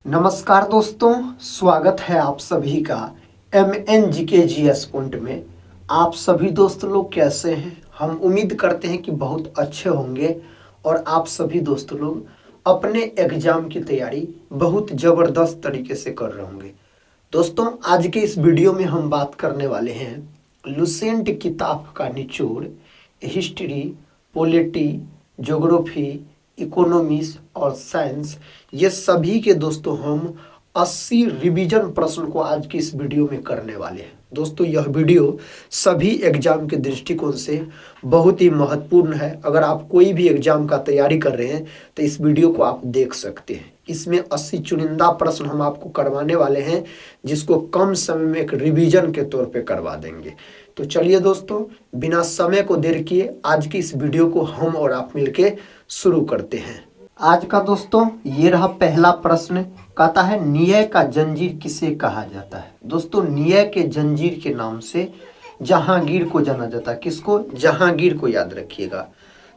नमस्कार दोस्तों, स्वागत है आप सभी का MNGKGS पॉइंट में। आप सभी दोस्त लोग कैसे हैं? हम उम्मीद करते हैं कि बहुत अच्छे होंगे और आप सभी दोस्त लोग अपने एग्जाम की तैयारी बहुत ज़बरदस्त तरीके से कर रहे होंगे। दोस्तों, आज के इस वीडियो में हम बात करने वाले हैं लुसेंट किताब का निचोड़, हिस्ट्री, पॉलिटी, ज्योग्राफी, इकोनॉमिक्स और साइंस, ये सभी के दोस्तों हम 80 रिवीजन प्रश्न को आज की इस वीडियो में करने वाले हैं। दोस्तों, यह वीडियो सभी एग्जाम के दृष्टिकोण से बहुत ही महत्वपूर्ण है। अगर आप कोई भी एग्जाम का तैयारी कर रहे हैं तो इस वीडियो को आप देख सकते हैं। इसमें 80 चुनिंदा प्रश्न हम आपको करवाने वाले हैं, जिसको कम समय में एक रिवीजन के तौर पे करवा देंगे। तो चलिए दोस्तों, बिना समय को देर किए आज की इस वीडियो को हम और आप मिलके शुरू करते हैं। आज का दोस्तों ये रहा पहला प्रश्न। कहता है न्याय का जंजीर किसे कहा जाता है? दोस्तों, न्याय के जंजीर के नाम से जहांगीर को जाना जाता है। किसको? जहांगीर को याद रखिएगा।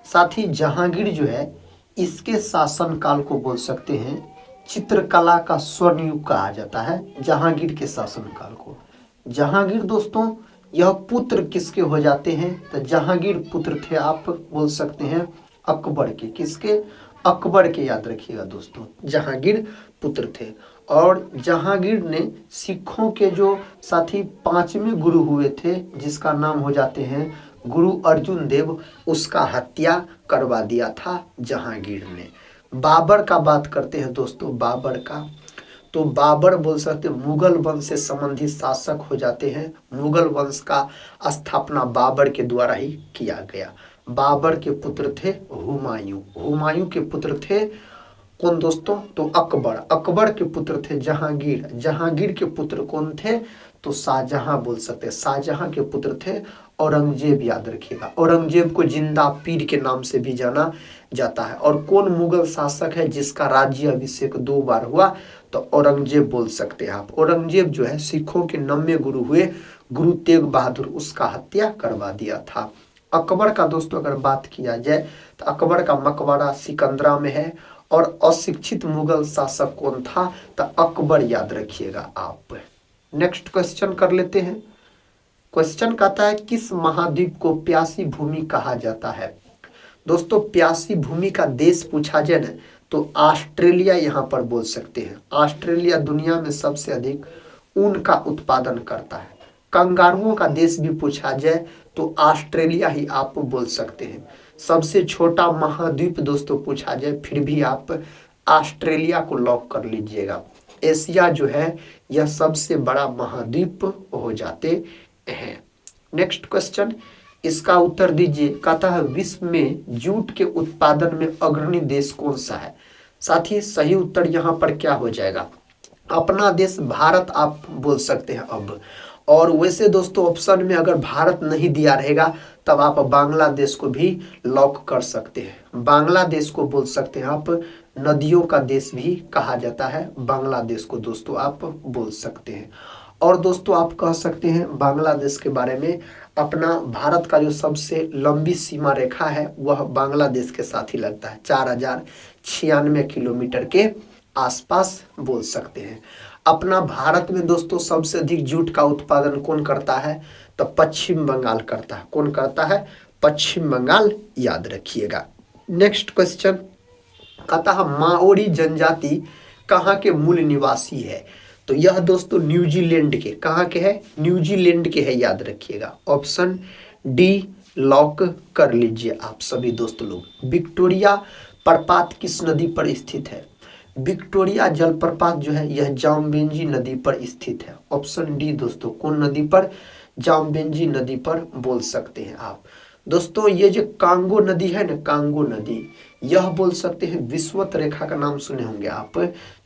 साथ ही जहांगीर जो है, इसके शासनकाल को बोल सकते हैं चित्रकला का स्वर्ण युग कहा जाता है। जहांगीर के शासनकाल को। जहांगीर दोस्तों, यह पुत्र किसके हो जाते हैं? तो जहांगीर पुत्र थे, आप बोल सकते हैं अकबर के। किसके? अकबर के, याद रखिएगा दोस्तों। जहांगीर पुत्र थे और जहांगीर ने सिखों के जो साथी 5वें गुरु हुए थे, जिसका नाम हो जाते हैं गुरु अर्जुन देव, उसका हत्या करवा दिया था जहांगीर ने। बाबर का बात करते हैं दोस्तों, बाबर का। तो बाबर बोल सकते मुगल वंश से संबंधित शासक हो जाते हैं। मुगल वंश का स्थापना बाबर के द्वारा ही किया गया। बाबर के पुत्र थे हुमायूं। हुमायूं के पुत्र थे कौन दोस्तों? तो अकबर। अकबर के पुत्र थे जहांगीर। जहांगीर के पुत्र कौन थे? तो शाहजहां बोल सकते हैं। शाहजहां के पुत्र थे औरंगजेब, याद रखिएगा। औरंगजेब को जिंदा पीर के नाम से भी जाना जाता है। और कौन मुगल शासक है जिसका राज्य अभिषेक 2 बार हुआ? तो औरंगजेब बोल सकते हैं आप। औरंगजेब जो है सिखों के 9वें गुरु हुए, गुरु तेग बहादुर, उसका हत्या करवा दिया था। अकबर का दोस्तों अगर बात किया जाए तो अकबर का मकबरा सिकंदरा में है। और अशिक्षित मुगल शासक कौन था? तो अकबर, याद रखिएगा आप। नेक्स्ट क्वेश्चन कर लेते हैं। क्वेश्चन कहता है किस महाद्वीप को प्यासी भूमि कहा जाता है? दोस्तों, प्यासी भूमि का देश पूछा जाए ना तो ऑस्ट्रेलिया यहाँ पर बोल सकते हैं। ऑस्ट्रेलिया दुनिया में सबसे अधिक ऊन का उत्पादन करता है। कंगारुओं का देश भी पूछा जाए तो ऑस्ट्रेलिया ही आप बोल सकते हैं। सबसे छोटा महाद्वीप दोस्तों पूछा जाए फिर भी आप ऑस्ट्रेलिया को लॉक कर लीजिएगा। एशिया जो है यह सबसे बड़ा महाद्वीप हो जाते हैं। नेक्स्ट क्वेश्चन, इसका उत्तर दीजिए। कहता है विश्व में जूट के उत्पादन में अग्रणी देश कौन सा है? साथ ही सही उत्तर यहाँ पर क्या हो जाएगा? अपना देश भारत आप बोल सकते हैं अब। और वैसे दोस्तों ऑप्शन में अगर भारत नहीं दिया रहेगा तब आप बांग्लादेश को भी लॉक कर सकते हैं। बांग्लादेश को बोल सकते हैं आप नदियों का देश भी कहा जाता है। बांग्लादेश को दोस्तों आप बोल सकते हैं। और दोस्तों आप कह सकते हैं बांग्लादेश के बारे में, अपना भारत का जो सबसे लंबी सीमा रेखा है वह बांग्लादेश के साथ ही लगता है। 4096 किलोमीटर के आसपास बोल सकते हैं। अपना भारत में दोस्तों सबसे अधिक जूट का उत्पादन कौन करता है? तो पश्चिम बंगाल करता है। कौन करता है? पश्चिम बंगाल, याद रखिएगा। नेक्स्ट क्वेश्चन कहता है माओरी जनजाति कहाँ के मूल निवासी है? तो यह दोस्तों न्यूजीलैंड के। कहाँ के है? न्यूजीलैंड के है, याद रखिएगा। ऑप्शन डी लॉक कर लीजिए आप सभी दोस्त लोग। विक्टोरिया प्रपात किस नदी पर स्थित है? विक्टोरिया जलप्रपात जो है यह जामबेंजी नदी पर स्थित है। ऑप्शन डी दोस्तों, कौन नदी पर? जामबेंजी नदी पर बोल सकते हैं आप। दोस्तों ये जो कांगो नदी है ना, कांगो नदी, यह बोल सकते हैं विषुवत रेखा का नाम सुने होंगे आप।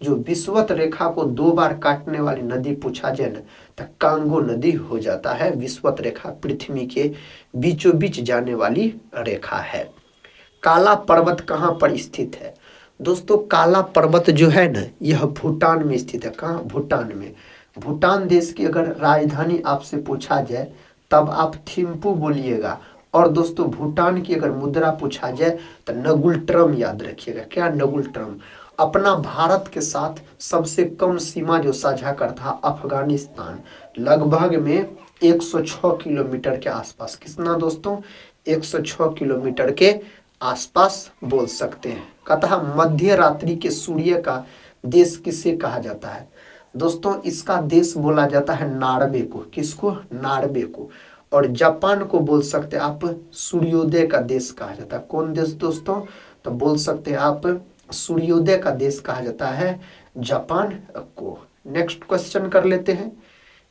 जो विषुवत रेखा को 2 बार काटने वाली नदी पूछा जाए ना तो कांगो नदी हो जाता है। विषुवत रेखा पृथ्वी के बीचों बीच जाने वाली रेखा है। काला पर्वत कहाँ पर स्थित है? दोस्तों काला पर्वत जो है ना यह भूटान में स्थित है। कहाँ? भूटान में। भूटान देश की अगर राजधानी आपसे पूछा जाए तब आप थिम्पू बोलिएगा। और दोस्तों भूटान की अगर मुद्रा पूछा जाए तो नगुल ट्रम, याद रखिएगा। क्या? नगुल ट्रम। अपना भारत के साथ सबसे कम सीमा जो साझा करता अफगानिस्तान, लगभग में 106 किलोमीटर के आसपास। कितना दोस्तों? 106 किलोमीटर के आसपास बोल सकते हैं। कतः मध्य रात्रि के सूर्य का देश किसे कहा जाता है? दोस्तों इसका देश बोला जाता है नॉर्वे को। किसको? नॉर्वे को। और जापान को बोल सकते हैं आप सूर्योदय का देश कहा जाता है। कौन देश दोस्तों? तो बोल सकते हैं आप सूर्योदय का देश कहा जाता है जापान को। नेक्स्ट क्वेश्चन कर लेते हैं।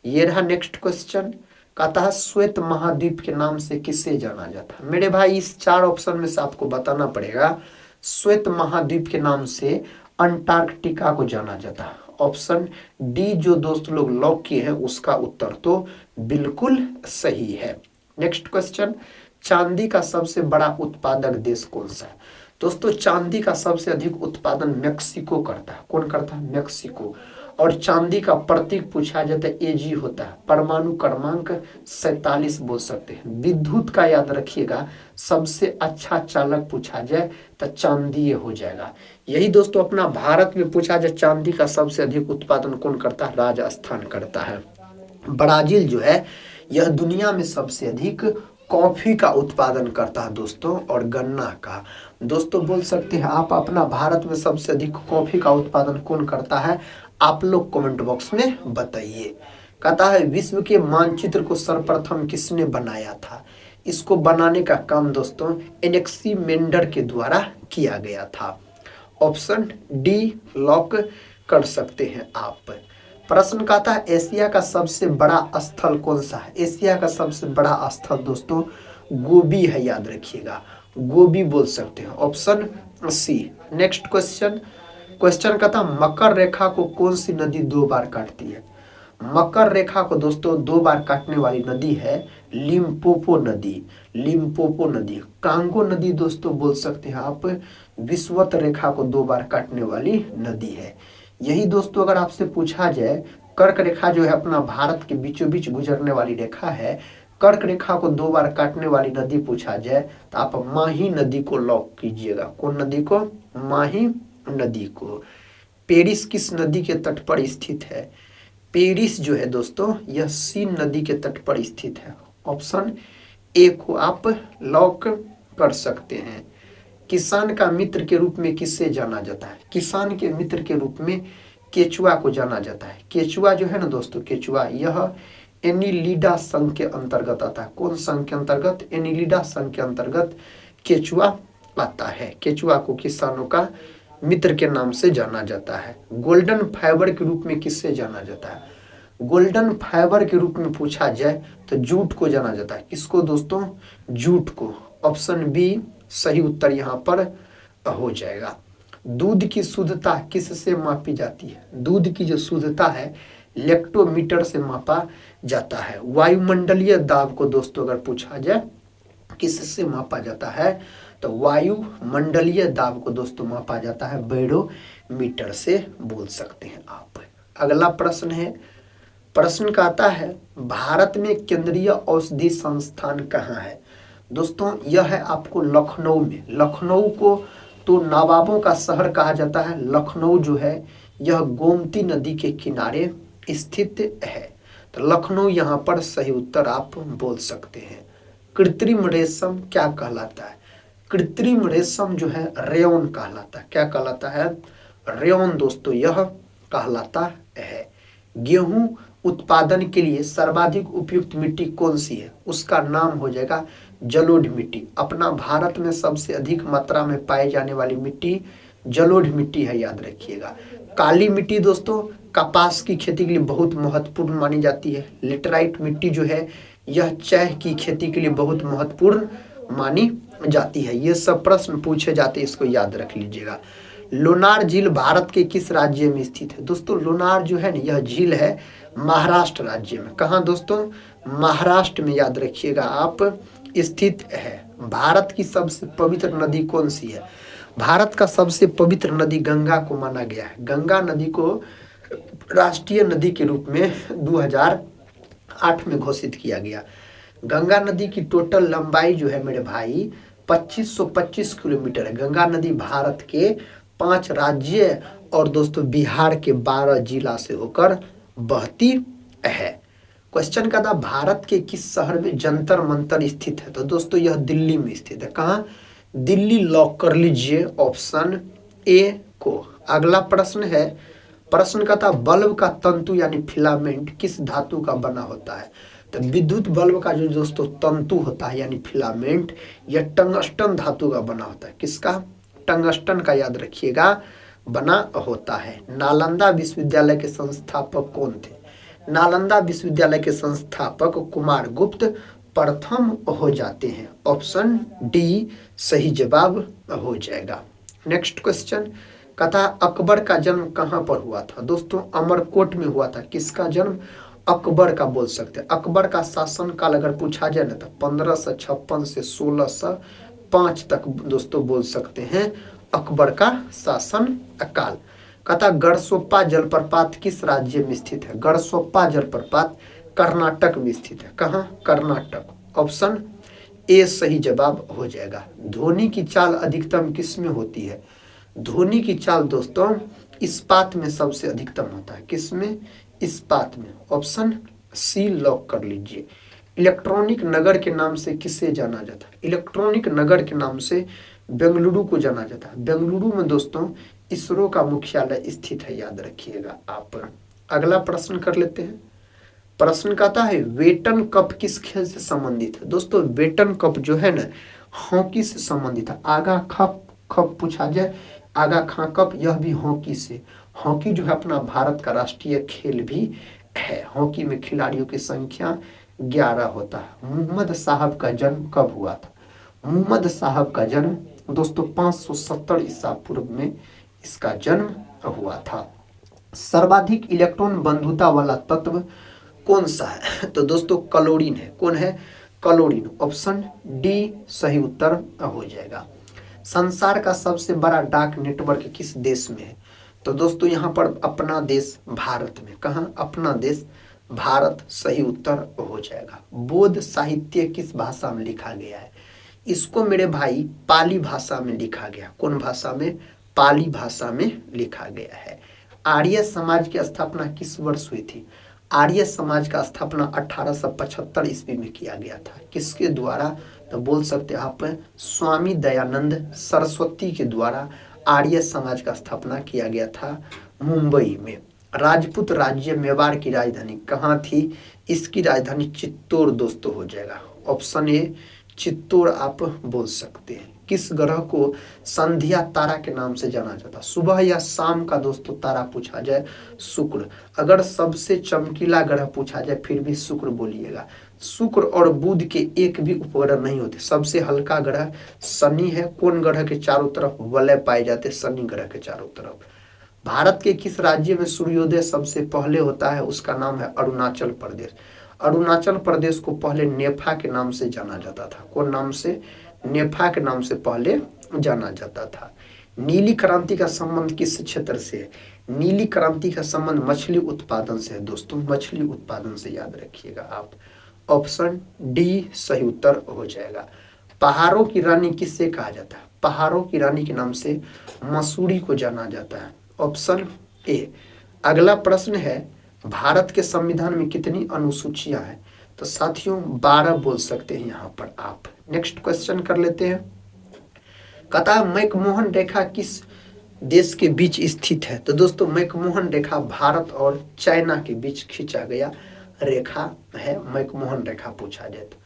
ये रहा नेक्स्ट क्वेश्चन। कहता है श्वेत महाद्वीप के नाम से किसे जाना जाता है? मेरे भाई इस 4 ऑप्शन में से आपको बताना पड़ेगा। श्वेत महाद्वीप के नाम से अंटार्कटिका को जाना जाता है। ऑप्शन डी जो दोस्त लोग लॉक किए हैं उसका उत्तर तो बिल्कुल सही है। नेक्स्ट क्वेश्चन, चांदी का सबसे बड़ा उत्पादक देश कौन सा है? दोस्तों चांदी का सबसे अधिक उत्पादन मेक्सिको करता है। कौन करता है? मेक्सिको। और चांदी का प्रतीक पूछा जाता है एजी होता है। परमाणु क्रमांक 47 बोल सकते हैं। विद्युत का याद रखिएगा, सबसे अच्छा चालक पूछा जाए तो चांदी हो जाएगा। यही दोस्तों अपना भारत में पूछा जाए चांदी का सबसे अधिक उत्पादन कौन करता है? राजस्थान करता है। ब्राजील जो है यह दुनिया में सबसे अधिक कॉफी का उत्पादन करता है दोस्तों, और गन्ना का। दोस्तों बोल सकते हैं आप अपना भारत में सबसे अधिक कॉफी का उत्पादन कौन करता है? आप लोग कमेंट बॉक्स में बताइए। कहता है विश्व के मानचित्र को सर्वप्रथम किसने बनाया था? इसको बनाने का काम दोस्तों एनेक्सीमेंडर के द्वारा किया गया था। ऑप्शन डी लॉक कर सकते हैं आप। प्रश्न कहता है एशिया का सबसे बड़ा स्थल कौन सा है? एशिया का सबसे बड़ा स्थल दोस्तों गोबी है, याद रखिएगा, गोबी बोल सकते हैं। Option C. Next question. Question कहता है मकर रेखा को कौन सी नदी 2 बार काटती है? मकर रेखा को दोस्तों 2 बार काटने वाली नदी है लिम्पोपो नदी। लिम्पोपो नदी। कांगो नदी दोस्तों बोल सकते हैं आप विषुवत रेखा को 2 बार काटने वाली नदी है। यही दोस्तों अगर आपसे पूछा जाए कर्क रेखा जो है अपना भारत के बीचों बीच गुजरने वाली रेखा है, कर्क रेखा को 2 बार काटने वाली नदी पूछा जाए तो आप माही नदी को लॉक कीजिएगा। कौन नदी को? माही नदी को। पेरिस किस नदी के तट पर स्थित है? पेरिस जो है दोस्तों यह सीन नदी के तट पर स्थित है। ऑप्शन ए को आप लॉक कर सकते हैं। किसान का मित्र के रूप में किससे जाना जाता है? किसान के मित्र के रूप में केचुआ को जाना जाता है। केचुआ जो है ना दोस्तों, केचुआ यह एनिलिडा संघ के अंतर्गत आता है। कौन संघ के अंतर्गत? एनिलिडा संघ के अंतर्गत केचुआ आता है। केचुआ को किसानों का मित्र के नाम से जाना जाता है। गोल्डन फाइबर के रूप में किससे जाना जाता है? गोल्डन फाइबर के रूप में पूछा जाए तो जूट को जाना जाता है। किसको दोस्तों? जूट को। ऑप्शन बी सही उत्तर यहाँ पर हो जाएगा। दूध की शुद्धता किससे मापी जाती है? दूध की जो शुद्धता है लेक्टोमीटर से मापा जाता है। वायुमंडलीय दाब को दोस्तों अगर पूछा जाए किससे मापा जाता है तो वायुमंडलीय दाब को दोस्तों मापा जाता है बैरोमीटर से बोल सकते हैं आप। अगला प्रश्न है। प्रश्न का आता है भारत में केंद्रीय औषधि संस्थान कहाँ है? दोस्तों यह है आपको लखनऊ में। लखनऊ को तो नवाबों का शहर कहा जाता है। लखनऊ जो है यह गोमती नदी के किनारे स्थित है, तो लखनऊ यहाँ पर सही उत्तर आप बोल सकते हैं। कृत्रिम रेशम क्या कहलाता है? कृत्रिम रेशम जो है रेयन कहलाता है। क्या कहलाता है? रेयन दोस्तों यह कहलाता है। गेहूं उत्पादन के लिए सर्वाधिक उपयुक्त मिट्टी कौन सी है? उसका नाम हो जाएगा जलोढ़ मिट्टी। अपना भारत में सबसे अधिक मात्रा में पाई जाने वाली मिट्टी जलोढ़ मिट्टी है, याद रखिएगा। काली मिट्टी दोस्तों कपास की खेती के लिए बहुत महत्वपूर्ण मानी जाती है। लेटराइट मिट्टी जो है यह चाय की खेती के लिए बहुत महत्वपूर्ण मानी जाती है। ये सब प्रश्न पूछे जाते हैं, इसको याद रख लीजिएगा। लोनार झील भारत के किस राज्य में स्थित है? दोस्तों लोनार जो है ना यह झील है महाराष्ट्र राज्य में। कहाँ दोस्तों? महाराष्ट्र में, याद रखिएगा आप स्थित है। भारत की सबसे पवित्र नदी कौन सी है? भारत का सबसे पवित्र नदी गंगा को माना गया है। गंगा नदी को राष्ट्रीय नदी के रूप में 2008 में घोषित किया गया। गंगा नदी की टोटल लंबाई जो है मेरे भाई 2525 किलोमीटर है। गंगा नदी भारत के 5 राज्य और दोस्तों बिहार के 12 जिला से होकर बहती है। क्वेश्चन का था भारत के किस शहर में जंतर मंतर स्थित है? तो दोस्तों यह दिल्ली में स्थित है। कहाँ? दिल्ली लॉक कर लीजिए ऑप्शन ए को। अगला प्रश्न है, प्रश्न का था बल्ब का तंतु यानी फिलामेंट किस धातु का बना होता है? तो विद्युत बल्ब का जो दोस्तों तंतु होता है यानी फिलामेंट, यह टंगस्टन धातु का बना होता है। किसका? टंगस्टन का याद रखिएगा बना होता है। नालंदा विश्वविद्यालय के संस्थापक कौन थे? नालंदा विश्वविद्यालय के संस्थापक कुमार गुप्त प्रथम हो जाते हैं। ऑप्शन डी सही जवाब हो जाएगा। नेक्स्ट क्वेश्चन, कथा अकबर का जन्म कहाँ पर हुआ था? दोस्तों अमरकोट में हुआ था। किसका जन्म? अकबर का बोल सकते हैं। अकबर का शासन काल अगर पूछा जाए ना तो 1556 से 1605 तक दोस्तों बोल सकते हैं अकबर का शासन काल। कथा गढ़सोप्पा जलप्रपात किस राज्य में स्थित है? गढ़सोप्पा जलप्रपात कर्नाटक में स्थित है। कहाँ? कर्नाटक। ऑप्शन ए सही जवाब हो जाएगा। ध्वनि की चाल अधिकतम किस में होती है? ध्वनि की चाल दोस्तों इस्पात में सबसे अधिकतम होता है। किस में? इस्पात में। ऑप्शन सी लॉक कर लीजिए। इलेक्ट्रॉनिक नगर के नाम से किसे जाना जाता है? इलेक्ट्रॉनिक नगर के नाम से बेंगलुरु को जाना जाता है। बेंगलुरु में दोस्तों इसरो का मुख्यालय स्थित है, याद रखिएगा आप। अगला प्रश्न कर लेते हैं। प्रश्न कहता है वेटन कप किस खेल से संबंधित है? दोस्तों वेटन कप जो है ना हॉकी से संबंधित है। आगा खप खप पूछा जाए, आगा खां कप, यह भी हॉकी से। हॉकी जो है अपना भारत का राष्ट्रीय खेल भी है। हॉकी में खिलाड़ियों की संख्या 11 होता है। मुहम्मद साहब का जन्म कब हुआ था? मुहम्मद साहब का जन्म दोस्तों 570 ईसा पूर्व में इसका जन्म हुआ था। सर्वाधिक इलेक्ट्रॉन बंधुता वाला तत्व कौन सा है? तो दोस्तों क्लोरीन है। कौन है? क्लोरीन। ऑप्शन डी सही उत्तर हो जाएगा। संसार का सबसे बड़ा डाक नेटवर्क किस देश में है? तो दोस्तों यहाँ पर अपना देश भारत में। कहाँ? अपना देश भारत सही उत्तर हो जाएगा। बौद्ध साहित्य किस भाषा में लिखा गया है? इसको मेरे भाई पाली भाषा में लिखा गया। कौन भाषा में? पाली भाषा में लिखा गया है। आर्य समाज की स्थापना किस वर्ष हुई थी? आर्य समाज का स्थापना 1875 ईस्वी में किया गया था। किसके द्वारा? तो बोल सकते हैं आप स्वामी दयानंद सरस्वती के द्वारा आर्य समाज का स्थापना किया गया था मुंबई में। राजपूत राज्य मेवाड़ की राजधानी कहाँ थी? इसकी राजधानी चित्तौड़ दोस्तों हो जाएगा। ऑप्शन ए चित्तौड़ आप बोल सकते हैं। किस ग्रह को संध्या तारा के नाम से जाना जाता? सुबह या शाम का दोस्तों तारा पूछा जाए शुक्र। अगर सबसे चमकीला ग्रह पूछा जाए फिर भी शुक्र बोलिएगा। शुक्र और बुध के एक भी उपग्रह नहीं होते। सबसे हल्का ग्रह शनि है। कौन ग्रह के चारों तरफ वलय पाए जाते? शनि ग्रह के चारों तरफ। भारत के किस राज्य में सूर्योदय सबसे पहले होता है? उसका नाम है अरुणाचल प्रदेश। अरुणाचल प्रदेश को पहले नेफा के नाम से जाना जाता था। कौन नाम से? नेफा के नाम से पहले जाना जाता था। नीली क्रांति का संबंध किस क्षेत्र से है? नीली क्रांति का संबंध मछली उत्पादन से है दोस्तों। मछली उत्पादन से, याद रखिएगा आप। ऑप्शन डी सही उत्तर हो जाएगा। पहाड़ों की रानी किससे कहा जाता है? पहाड़ों की रानी के नाम से मसूरी को जाना जाता है। Option A. अगला प्रश्न है भारत के संविधान में कितनी अनुसूचियां हैं? तो साथियों 12 बोल सकते हैं यहाँ पर आप। नेक्स्ट क्वेश्चन कर लेते हैं। कहता है मैकमोहन रेखा किस देश के बीच स्थित है? तो दोस्तों मैकमोहन रेखा भारत और चाइना के बीच खींचा गया रेखा है। मैकमोहन रेखा पूछा जाए तो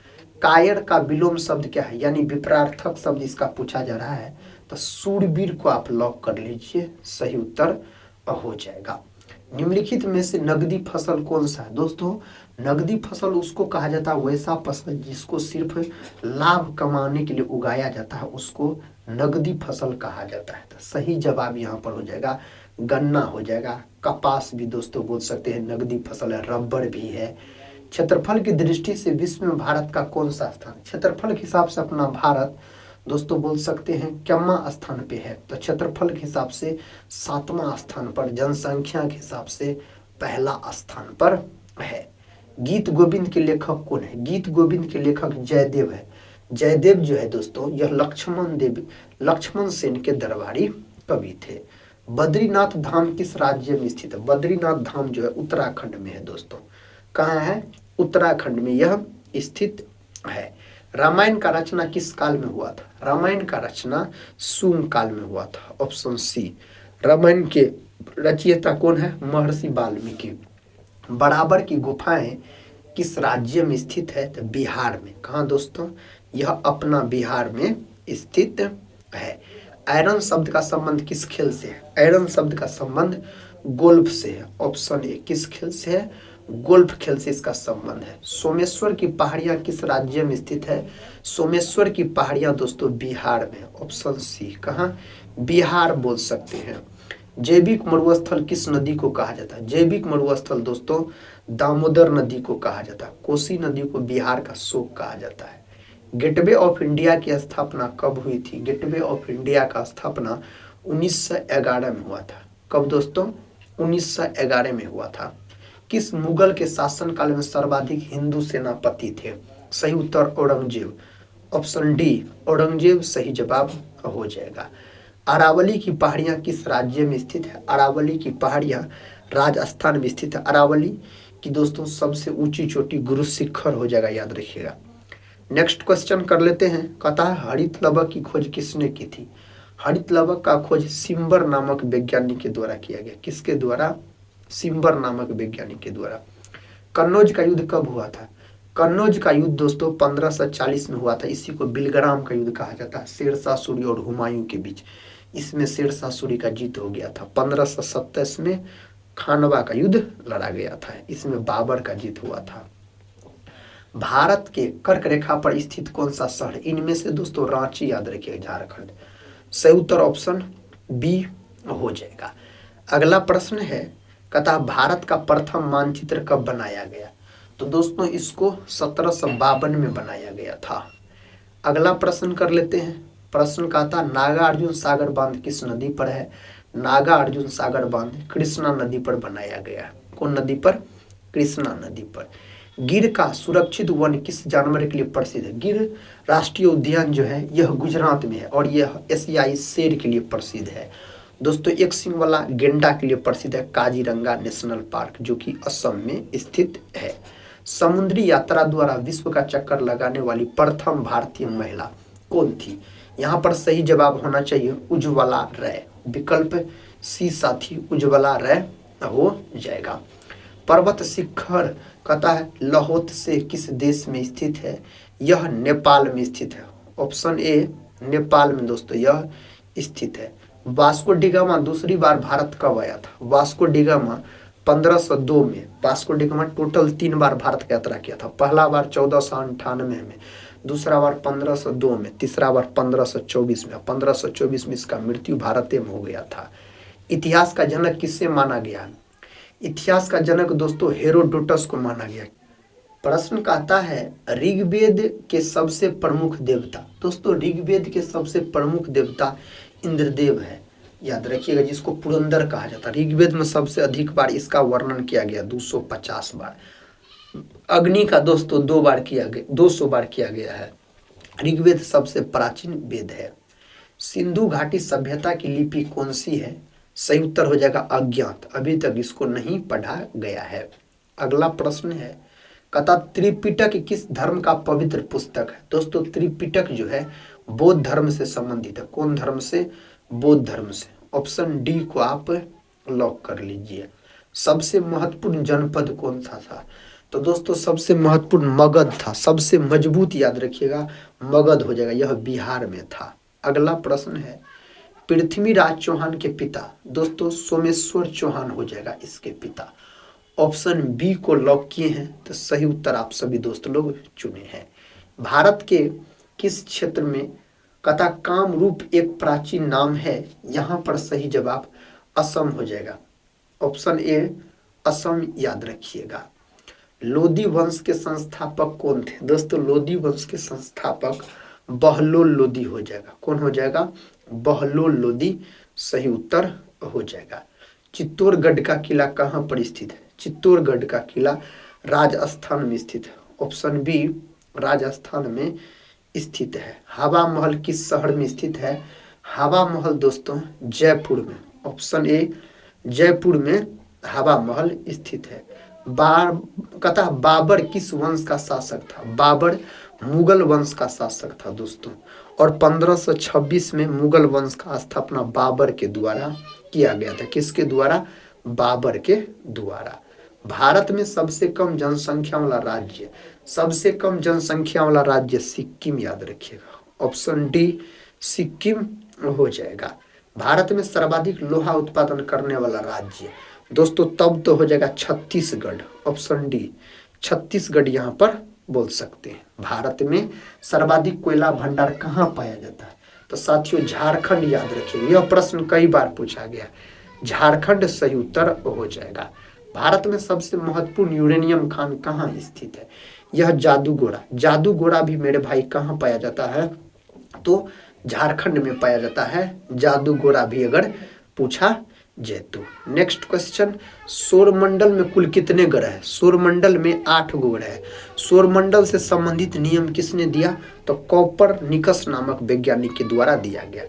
कायर का विलोम शब्द क्या है? यानी विपरार्थक शब्द इसका पूछा जा रहा है तो सूरवीर को आप लॉक कर लीजिए, सही उत्तर हो जाएगा। निम्नलिखित में से नगदी फसल कौन सा है? दोस्तों नगदी फसल उसको कहा जाता है वैसा फसल जिसको सिर्फ लाभ कमाने के लिए उगाया जाता है, उसको नगदी फसल कहा जाता है। तो सही जवाब यहाँ पर हो जाएगा गन्ना हो जाएगा। कपास भी दोस्तों बोल सकते हैं नगदी फसल है। रबर भी है। क्षेत्रफल की दृष्टि से विश्व में भारत का कौन सा स्थान? क्षेत्रफल के हिसाब से अपना भारत दोस्तों बोल सकते हैं क्यमा स्थान पे है। तो क्षेत्रफल के हिसाब से 7वां स्थान पर, जनसंख्या के हिसाब से पहला स्थान पर है। गीत गोविंद के लेखक कौन है? गीत गोविंद के लेखक जयदेव है। जयदेव जो है दोस्तों यह लक्ष्मण सेन के दरबारी कवि थे। बद्रीनाथ धाम किस राज्य में स्थित है? बद्रीनाथ धाम जो है उत्तराखंड में है दोस्तों। कहाँ है? उत्तराखंड में यह स्थित है। रामायण का रचना किस काल में हुआ था? रामायण का रचना सुंग काल में हुआ था। Option C. रामायण के रचयिता कौन है? महर्षि वाल्मीकि। बराबर की गुफाएं किस राज्य में स्थित है? तो बिहार में। कहाँ दोस्तों? यह अपना बिहार में स्थित है। आयरन शब्द का संबंध किस खेल से है? आयरन शब्द का संबंध गोल्फ से है। Option A. किस खेल से है? गोल्फ खेल से इसका संबंध है। सोमेश्वर की पहाड़ियां किस राज्य में स्थित है? सोमेश्वर की पहाड़ियां दोस्तों बिहार में। Option C. कहाँ? बिहार बोल सकते हैं। जैविक मरुस्थल किस नदी को कहा जाता है? जैविक मरुस्थल दोस्तों दामोदर नदी को कहा जाता है। कोसी नदी को बिहार का शोक कहा जाता है। गेटवे ऑफ इंडिया की स्थापना कब हुई थी? गेटवे ऑफ इंडिया का स्थापना 1911 में हुआ था। कब दोस्तों? 1911 में हुआ था। किस मुगल के शासनकाल में सर्वाधिक हिंदू सेनापति थे? सही उत्तर औरंगजेब। ऑप्शन डी औरंगजेब सही जवाब हो जाएगा। अरावली की पहाड़ियां किस राज्य में स्थित है? अरावली की पहाड़ियां राजस्थान में स्थित है। अरावली की दोस्तों सबसे ऊंची चोटी गुरु शिखर हो जाएगा, याद रखिएगा। नेक्स्ट क्वेश्चन कर लेते हैं। कहता है हरित लवक की खोज किसने की थी? हरित लवक का खोज सिम्बर नामक वैज्ञानिक के द्वारा किया गया। किसके द्वारा? सिम्बर नामक वैज्ञानिक के द्वारा। कन्नौज का युद्ध कब हुआ था? कन्नौज का युद्ध दोस्तों 1540 में हुआ था। इसी को बिलग्राम का युद्ध कहा जाता है, शेरशाह सूरी और हुमायूं के बीच। इसमें शेरशाह सूरी का जीत हो गया था। 1527 में खानवा का युद्ध लड़ा गया था, इसमें बाबर का जीत हुआ था। भारत के कर्क रेखा पर स्थित कौन सा शहर? इनमें से दोस्तों रांची याद रखिएगा, झारखंड। सही उत्तर ऑप्शन बी हो जाएगा। अगला प्रश्न है, कहता भारत का प्रथम मानचित्र कब बनाया गया? तो दोस्तों इसको 1752 में बनाया गया था। अगला प्रश्न कर लेते हैं। प्रश्न कहता नागार्जुन सागर बांध किस नदी पर है? नागार्जुन सागर बांध कृष्णा नदी पर बनाया गया है। कौन नदी पर? कृष्णा नदी पर। गिर का सुरक्षित वन किस जानवर के लिए प्रसिद्ध है? गिर राष्ट्रीय उद्यान जो है यह गुजरात में है और यह एशियाई शेर के लिए प्रसिद्ध है। दोस्तों एक सिंह वाला गेंडा के लिए प्रसिद्ध है काजीरंगा नेशनल पार्क, जो कि असम में स्थित है। समुद्री यात्रा द्वारा विश्व का चक्कर लगाने वाली प्रथम भारतीय महिला कौन थी? यहाँ पर सही जवाब होना चाहिए उज्ज्वला राय। विकल्प सी साथी उज्ज्वला राय हो जाएगा। पर्वत शिखर कहता है लाहौल से किस देश में स्थित है? यह नेपाल में स्थित है। ऑप्शन ए नेपाल में दोस्तों यह स्थित है। वास्को डिगामा दूसरी बार भारत कब आया था? वास्को डिगामा 1502 में। वास्को डिगामा टोटल 3 बार भारत की यात्रा किया था। पहला बार 1498 में, दूसरा बार 1502 में, तीसरा बार 1524 में। 1524 में इसका मृत्यु भारत में हो गया था। इतिहास का जनक किससे माना गया? इतिहास का जनक दोस्तों हेरोडोटस को माना गया। प्रश्न कहता है ऋग्वेद के सबसे प्रमुख देवता। दोस्तों ऋग्वेद के सबसे प्रमुख देवता इंद्रदेव है, याद रखिएगा, जिसको पुरंदर कहा जाता है। ऋग्वेद में सबसे अधिक बार इसका वर्णन किया गया 250 बार। अग्नि का दोस्तों 2 बार किया गया, 200 बार किया गया है। ऋग्वेद सबसे प्राचीन वेद है। सिंधु घाटी सभ्यता की लिपि कौन सी है? सही उत्तर हो जाएगा अज्ञात, अभी तक इसको नहीं पढ़ा गया है। अगला प्रश्न है, कहता त्रिपिटक किस धर्म का पवित्र पुस्तक है? दोस्तों त्रिपिटक जो है बौद्ध धर्म से संबंधित है। कौन धर्म से? बौद्ध धर्म से। ऑप्शन डी को आप लॉक कर लीजिए। सबसे महत्वपूर्ण जनपद कौन सा था? तो दोस्तों सबसे महत्वपूर्ण मगध था। सबसे मजबूत याद रखिएगा मगध हो जाएगा, यह बिहार में था। अगला प्रश्न है, पृथ्वीराज चौहान के पिता दोस्तों सोमेश्वर चौहान हो जाएगा इसके पिता। ऑप्शन बी को लॉक किए हैं, तो सही उत्तर आप सभी दोस्त लोग चुने हैं। भारत के किस क्षेत्र में कथा कामरूप एक प्राचीन नाम है? यहाँ पर सही जवाब असम हो जाएगा। ऑप्शन ए असम याद रखिएगा। लोदी वंश के संस्थापक कौन थे? दोस्तों लोदी वंश के संस्थापक बहलोल लोदी हो जाएगा। कौन हो जाएगा? बहलोल लोदी सही उत्तर हो जाएगा। चित्तौड़गढ़ का किला कहाँ पर स्थित है? चित्तौड़गढ़ का किला राजस्थान में स्थित है। ऑप्शन बी राजस्थान में स्थित है। हवा महल किस शहर में स्थित है? हवा महल दोस्तों जयपुर में, ऑप्शन ए जयपुर में हवा महल स्थित है। कहता बाबर किस वंश का शासक था? बाबर मुगल वंश का शासक था दोस्तों, और 1526 में मुगल वंश का स्थापना बाबर के द्वारा किया गया था। किसके द्वारा? बाबर के द्वारा। भारत में सबसे कम जनसंख्या वाला राज्य, सबसे कम जनसंख्या वाला राज्य सिक्किम, याद रखिएगा, ऑप्शन डी सिक्किम हो जाएगा। भारत में सर्वाधिक लोहा उत्पादन करने वाला राज्य दोस्तों तब तो हो जाएगा छत्तीसगढ़, ऑप्शन डी छत्तीसगढ़ यहाँ पर बोल सकते हैं। भारत में सर्वाधिक कोयला भंडार कहाँ पाया जाता है? तो साथियों झारखंड, याद रखिए, यह प्रश्न कई बार पूछा गया, झारखंड सही उत्तर हो जाएगा। भारत में सबसे महत्वपूर्ण यूरेनियम खान कहाँ स्थित है? यह जादूगोड़ा। जादूगोड़ा भी मेरे भाई कहाँ पाया जाता है? तो झारखंड में पाया जाता है जादूगोड़ा भी, अगर पूछा जाए तो। नेक्स्ट क्वेश्चन, सौरमंडल में कुल कितने ग्रह है? सौरमंडल में 8 ग्रह है। सौरमंडल से संबंधित नियम किसने दिया? तो कोपरनिकस नामक वैज्ञानिक के द्वारा दिया गया।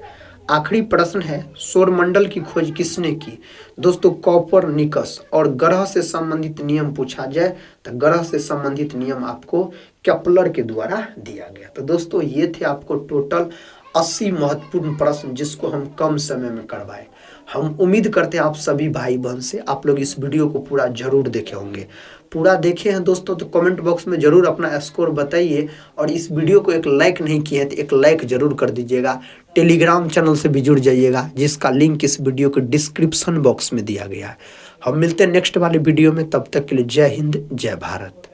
आखिरी प्रश्न है, सौरमंडल की खोज किसने की? दोस्तों कोपरनिकस। और ग्रह से संबंधित नियम पूछा जाए तो ग्रह से संबंधित नियम आपको केपलर के द्वारा दिया गया। तो दोस्तों ये थे आपको टोटल 80 महत्वपूर्ण प्रश्न जिसको हम कम समय में करवाए। हम उम्मीद करते हैं आप सभी भाई बहन से आप लोग इस वीडियो को पूरा जरूर देखे होंगे। पूरा देखे हैं दोस्तों तो कमेंट बॉक्स में जरूर अपना स्कोर बताइए, और इस वीडियो को एक लाइक नहीं किए हैं तो एक लाइक जरूर कर दीजिएगा। टेलीग्राम चैनल से भी जुड़ जाइएगा जिसका लिंक इस वीडियो के डिस्क्रिप्शन बॉक्स में दिया गया है। हम मिलते हैं नेक्स्ट वाले वीडियो में, तब तक के लिए जय हिंद जय भारत।